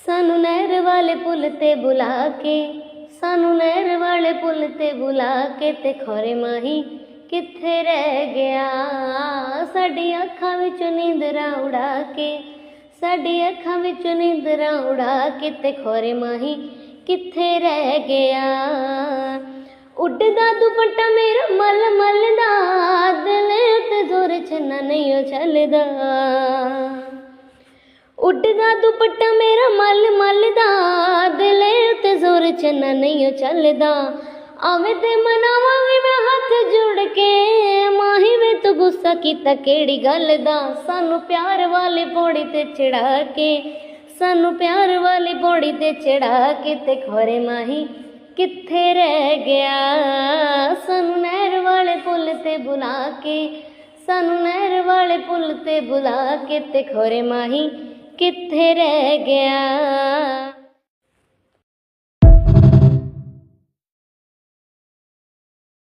सानू नहर वाले पुल ते बुला के, सानू नहर वाले पुल ते बुला के ते खोरे माही कित्थे रह गया। साडी अखां विचों नींदरां उड़ा के, साडी अखां विचों नींदरां उड़ा के ते खोरे माही कित्थे रह गया। उड्डदा दुपट्टा मेरा मल मल दा, दिल ते जोर छन्ना नहीं ओ चलदा। उड्डदा दुपट्टा मेरा मल मल दा, दिल ते जोर छन्ना नहीं ओ चलदा। आवे ते मनावा वी मैं हाथ जुड़ के, माही वे तू गुस्सा कीता केड़ी गल दा। सानू प्यार वाली पौड़ी ते चढ़ा के, सानू प्यार वाली पौड़ी ते चढ़ा के ते खोरे माही कित्थे रह गया। सानू नहर वाले पुल ते बुला के, सानू नहर वाले पुल ते बुला के ते खोरे माही कित्थे रह गया।